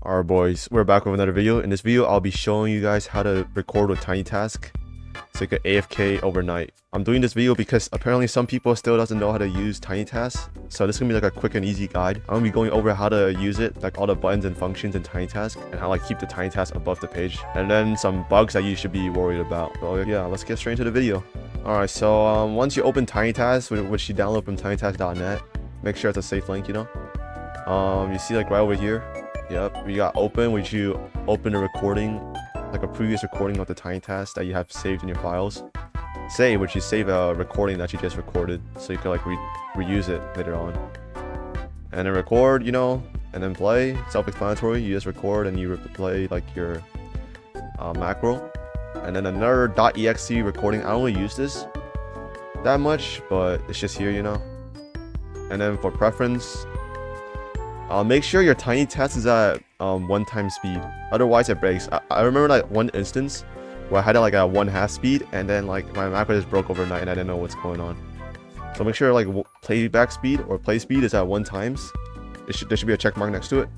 Alright boys, we're back with another video. In this video, I'll be showing you guys how to record with Tiny Task so you can AFK overnight. I'm doing this video because apparently some people still doesn't know how to use Tiny Task. So this is gonna be like a quick and easy guide. I'm gonna be going over how to use it, like all the buttons and functions in Tiny Task, and how like keep the Tiny Task above the page. And then some bugs that you should be worried about. So yeah, let's get straight into the video. Alright, so once you open Tiny Task, which you download from tinytask.net, make sure it's a safe link, you know. You see like right over here. Yep, we got open, which you open a recording, like a previous recording of the Tiny Task that you have saved in your files. Save, which you save a recording that you just recorded, so you can like reuse it later on. And then record, you know, and then play. Self-explanatory. You just record and you play like your macro. And then another .exe recording. I don't really use this that much, but it's just here, you know. And then for preference, make sure your Tiny Task is at 1x speed, otherwise it breaks. I remember that one instance where I had it like at 1/2 speed, and then like my macro just broke overnight and I didn't know what's going on. So make sure like playback speed or play speed is at 1x. There should be a check mark next to it.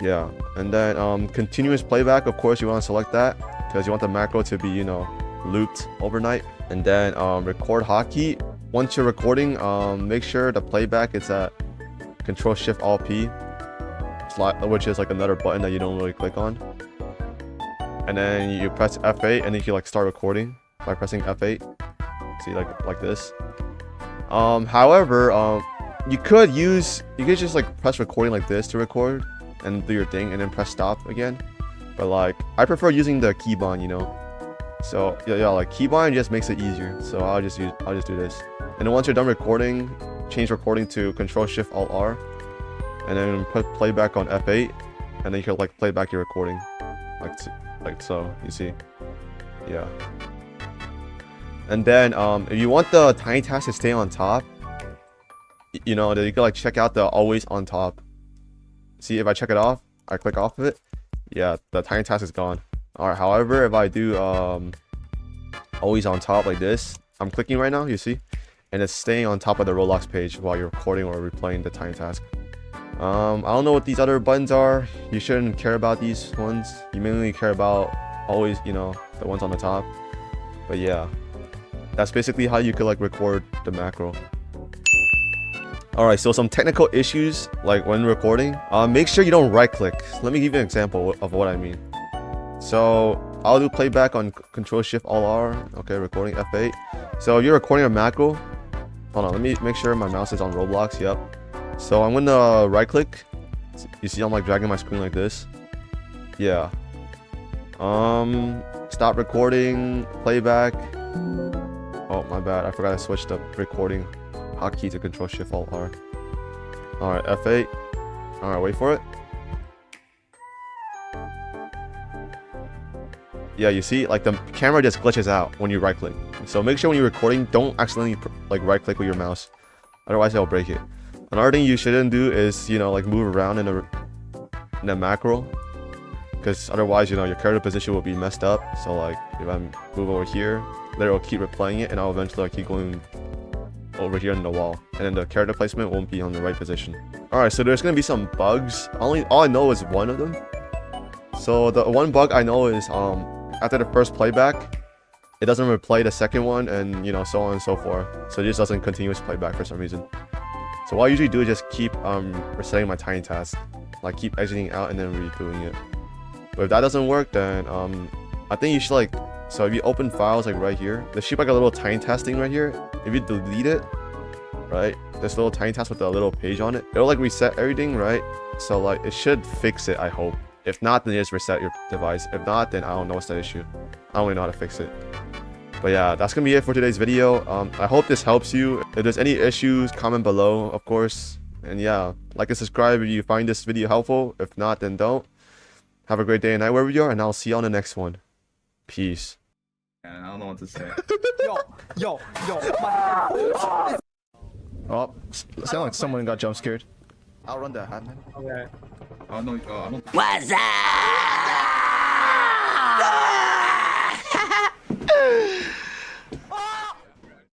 Yeah, and then continuous playback, of course you want to select that because you want the macro to be, you know, looped overnight. And then record hotkey. Once you're recording, make sure the playback is at Control-Shift-Alt-P, which is like another button that you don't really click on. And then you press F8 and then you can like start recording by pressing F8. See, like this. However, you could just like press recording like this to record and do your thing and then press stop again. But like I prefer using the keybind, you know. So yeah, like keybind just makes it easier. So I'll just do this. And then once you're done recording, change recording to Control-Shift-Alt-R, and then put playback on F8, and then you can like play back your recording, like so. You see, yeah. And then if you want the Tiny Task to stay on top, you know, then you can like check out the always on top. See, if I check it off, I click off of it, yeah, the Tiny Task is gone. All right. However, if I do always on top like this, I'm clicking right now. You see. And it's staying on top of the Roblox page while you're recording or replaying the Tiny Task. I don't know what these other buttons are. You shouldn't care about these ones. You mainly care about always, you know, the ones on the top. But yeah, that's basically how you could like record the macro. Alright, so some technical issues like when recording. Make sure you don't right click. Let me give you an example of what I mean. So I'll do playback on Control-Shift-Alt-R. Okay, recording F8. So you're recording a macro. Hold on, let me make sure my mouse is on Roblox. Yep. So I'm gonna right click. You see I'm like dragging my screen like this. Yeah. Stop recording, playback. Oh, my bad. I forgot to switch the recording hotkey to Control-Shift-Alt-R. Alright, F8. Alright, wait for it. Yeah, you see, like the camera just glitches out when you right click. So make sure when you're recording, don't accidentally like right click with your mouse, otherwise it'll break it. Another thing you shouldn't do is, you know, like move around in a macro, because otherwise, you know, your character position will be messed up. So like if I move over here, then it'll keep replaying it, and I'll eventually like keep going over here in the wall, and then the character placement won't be on the right position. Alright, so there's gonna be some bugs. All I know is one of them. So the one bug I know is after the first playback, it doesn't replay the second one, and you know, so on and so forth. So it just doesn't continuous playback for some reason. So what I usually do is just keep resetting my Tiny Task, like keep exiting out and then redoing it. But if that doesn't work, then I think you should like, so if you open files like right here, there should be like a little Tiny Task thing right here. If you delete it, right, this little Tiny Task with a little page on it, it'll like reset everything, right? So like it should fix it, I hope. If not, then just reset your device. If not, then I don't know what's the issue. I don't really know how to fix it. But yeah, that's gonna be it for today's video. I hope this helps you. If there's any issues, comment below, of course. And yeah, like and subscribe if you find this video helpful. If not, then don't. Have a great day and night wherever you are, and I'll see you on the next one. Peace. I don't know what to say. Yo. Oh, sound like someone got jump scared. I'll run that hat, man. Okay. I don't. What's up?